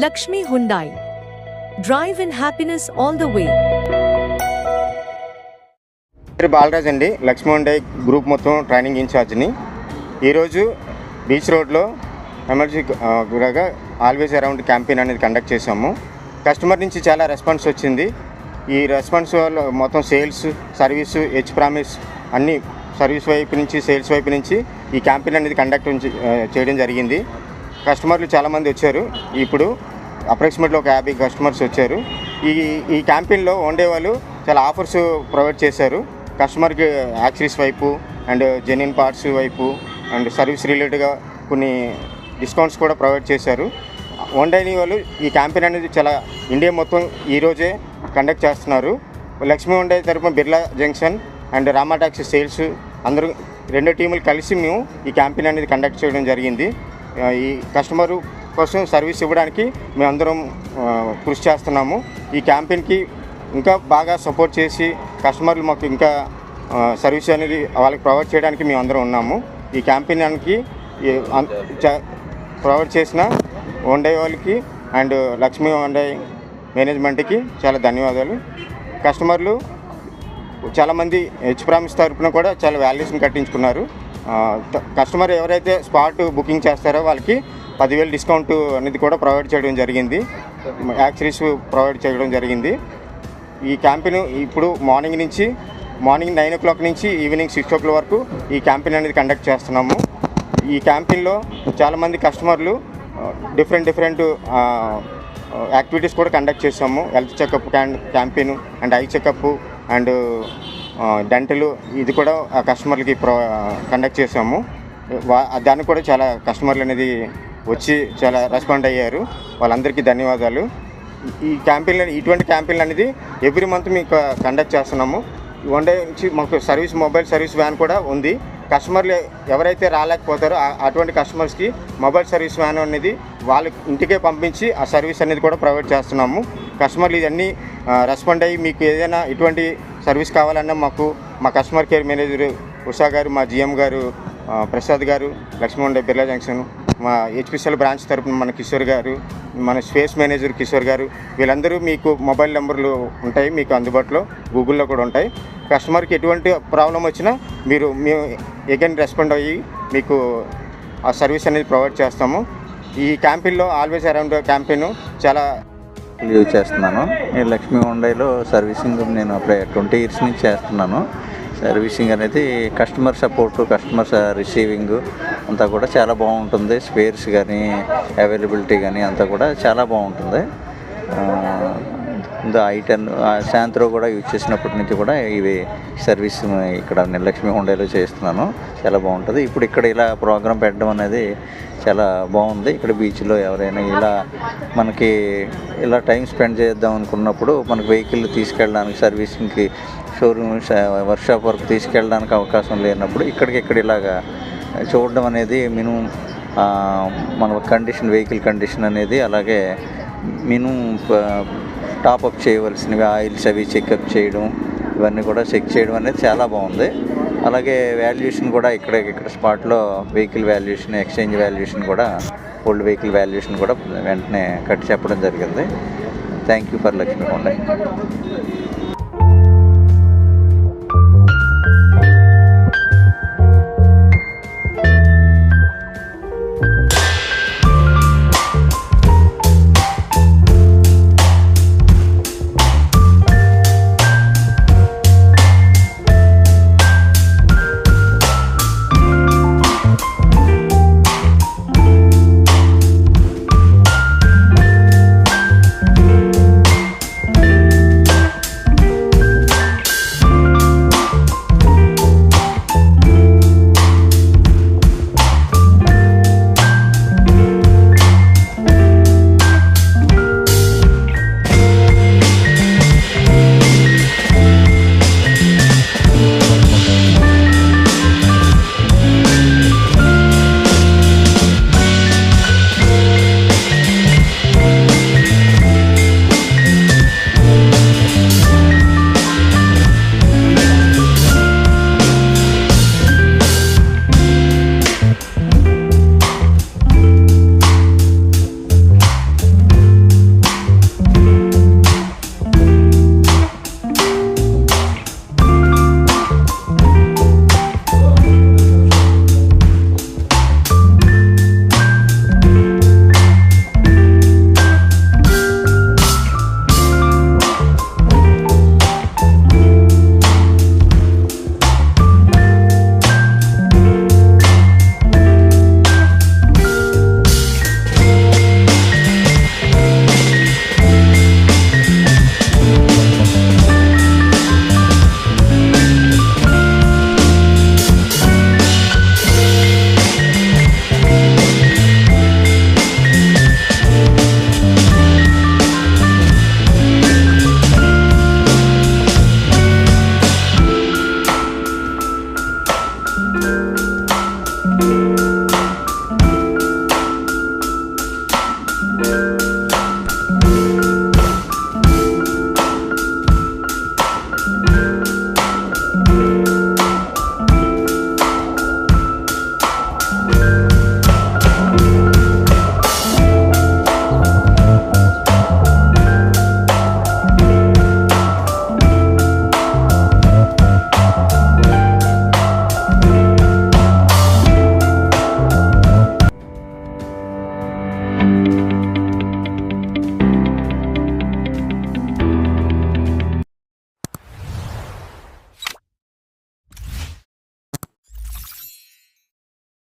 Lakshmi Hyundai. Drive in happiness all the way. Balraj అండి, Lakshmi Hyundai group మొత్తం training ఇన్ఛార్జ్ని. ఈరోజు beach రోడ్లో ఎమర్జెన్సీగా ఆల్వేస్ అరౌండ్ క్యాంపెయిన్ అనేది కండక్ట్ చేసాము. కస్టమర్ నుంచి చాలా రెస్పాన్స్ వచ్చింది. ఈ రెస్పాన్స్ వల్ల మొత్తం సేల్స్, సర్వీసు, హెచ్ ప్రామిస్ అన్ని సర్వీస్ వైపు నుంచి, సేల్స్ వైపు నుంచి ఈ క్యాంపెయిన్ అనేది కండక్ట్ చేయడం జరిగింది. కస్టమర్లు చాలామంది వచ్చారు. ఇప్పుడు అప్రాక్సిమేట్లీ ఒక 50 కస్టమర్స్ వచ్చారు. ఈ క్యాంపెయిన్లో ఉండే వాళ్ళు చాలా ఆఫర్స్ ప్రొవైడ్ చేశారు. కస్టమర్కి యాక్సరీస్ వైపు అండ్ జెన్యున్ పార్ట్స్ వైపు అండ్ సర్వీస్ రిలేటెడ్గా కొన్ని డిస్కౌంట్స్ కూడా ప్రొవైడ్ చేశారు. హుండాయ్ వాళ్ళు ఈ క్యాంపెయిన్ అనేది చాలా ఇండియా మొత్తం ఈరోజే కండక్ట్ చేస్తున్నారు. లక్ష్మీ హుండాయ్ తరపున Birla junction and Rama taxi sales అందరూ 2 టీములు కలిసి మేము ఈ క్యాంపెయిన్ అనేది కండక్ట్ చేయడం జరిగింది. ఈ కస్టమరు కోసం సర్వీస్ ఇవ్వడానికి మేమందరం కృషి చేస్తున్నాము. ఈ క్యాంపెయిన్కి ఇంకా బాగా సపోర్ట్ చేసి కస్టమర్లు మాకు ఇంకా సర్వీస్ అనేది వాళ్ళకి ప్రొవైడ్ చేయడానికి మేము అందరం ఉన్నాము. ఈ క్యాంపెయిన్కి ప్రొవైడ్ చేసిన హుండాయ్ వాళ్ళకి అండ్ లక్ష్మీ హుండాయ్ మేనేజ్మెంట్కి చాలా ధన్యవాదాలు. కస్టమర్లు చాలామంది హెచ్ ప్రామిస్ తరపున కూడా చాలా వాల్యుయేషన్ కట్టించుకున్నారు. కస్టమర్ ఎవరైతే స్పాట్ బుకింగ్ చేస్తారో వాళ్ళకి 10,000 డిస్కౌంట్ అనేది కూడా ప్రొవైడ్ చేయడం జరిగింది. యాక్సరీస్ ప్రొవైడ్ చేయడం జరిగింది. ఈ క్యాంపెయిన్ ఇప్పుడు మార్నింగ్ 9 o'clock నుంచి ఈవినింగ్ 6 o'clock వరకు ఈ క్యాంపెయిన్ అనేది కండక్ట్ చేస్తున్నాము. ఈ క్యాంపెయిన్లో చాలామంది కస్టమర్లు డిఫరెంట్ యాక్టివిటీస్ కూడా కండక్ట్ చేసాము. Health checkup campaign and eye checkup and dental ఇది కూడా ఆ కస్టమర్లకి కండక్ట్ చేసాము. దానికి కూడా చాలా కస్టమర్లు అనేది వచ్చి చాలా రెస్పాండ్ అయ్యారు. వాళ్ళందరికీ ధన్యవాదాలు. ఈ క్యాంపెయిన్ ఇటువంటి క్యాంపెయిన్ అనేది ఎవ్రీ మంత్ మీకు కండక్ట్ చేస్తున్నాము. హుండాయ్ నుంచి మాకు మొబైల్ సర్వీస్ వ్యాన్ కూడా ఉంది. కస్టమర్లు ఎవరైతే రాలేకపోతారో అటువంటి కస్టమర్స్కి మొబైల్ సర్వీస్ వ్యాన్ అనేది వాళ్ళ ఇంటికే పంపించి ఆ సర్వీస్ అనేది కూడా ప్రొవైడ్ చేస్తున్నాము. కస్టమర్లు ఇవన్నీ రెస్పాండ్ అయ్యి మీకు ఏదైనా ఇటువంటి సర్వీస్ కావాలన్నా మా కస్టమర్ కేర్ మేనేజర్ ఉషా గారు, మా జిఎం గారు ప్రసాద్ గారు, లక్ష్మీ హుండాయ్ బిర్లా జంక్షన్, మా హెచ్పిసిఎల్ బ్రాంచ్ తరపున మన కిషోర్ గారు, మన స్పేస్ మేనేజర్ కిషోర్ గారు, వీళ్ళందరూ మీకు మొబైల్ నెంబర్లు ఉంటాయి, మీకు అందుబాటులో గూగుల్లో కూడా ఉంటాయి. కస్టమర్కి ఎటువంటి ప్రాబ్లం వచ్చినా మేము అగైన్ రెస్పాండ్ అయ్యి మీకు ఆ సర్వీస్ అనేది ప్రొవైడ్ చేస్తాము. ఈ క్యాంపెయిన్లో ఆల్వేస్ అరౌండ్ క్యాంపెయిన్ చాలా యూజ్ చేస్తున్నాను. నేను లక్ష్మీ హుండాయ్లో సర్వీసింగ్ నేను అప్పుడే 20 years నుంచి చేస్తున్నాను. సర్వీసింగ్ అనేది కస్టమర్ సపోర్టు, కస్టమర్ రిసీవింగ్ అంతా కూడా చాలా బాగుంటుంది. స్పేర్స్ కానీ అవైలబిలిటీ కానీ అంతా కూడా చాలా బాగుంటుంది. I10 శాంత్రో కూడా యూజ్ చేసినప్పటి నుంచి కూడా ఇవి సర్వీస్ ఇక్కడ నేను లక్ష్మీ హుండాయ్లో చేస్తున్నాను. చాలా బాగుంటుంది. ఇప్పుడు ఇక్కడ ఇలా ప్రోగ్రాం పెట్టడం అనేది చాలా బాగుంది. ఇక్కడ బీచ్లో ఎవరైనా మనకి ఇలా టైం స్పెండ్ చేద్దాం అనుకున్నప్పుడు మనకు వెహికల్ తీసుకెళ్ళడానికి సర్వీసింగ్కి షోరూమ్ వర్క్షాప్ వరకు తీసుకెళ్ళడానికి అవకాశం లేనప్పుడు ఇక్కడ ఇలాగా చూడడం అనేది మినిమం మన వెహికల్ కండిషన్ అనేది అలాగే మినిమం టాప్అప్ చేయవలసినవి ఆయిల్స్ అవి చెకప్ చేయడం ఇవన్నీ కూడా చెక్ చేయడం అనేది చాలా బాగుంది. అలాగే వాల్యుయేషన్ కూడా ఇక్కడ స్పాట్లో వెహికల్ వాల్యుయేషన్, ఎక్స్చేంజ్ వాల్యుయేషన్ కూడా, ఓల్డ్ వెహికల్ వాల్యుయేషన్ కూడా వెంటనే కట్టి చెప్పడం జరిగింది. Thank you for Lakshmi Hyundai.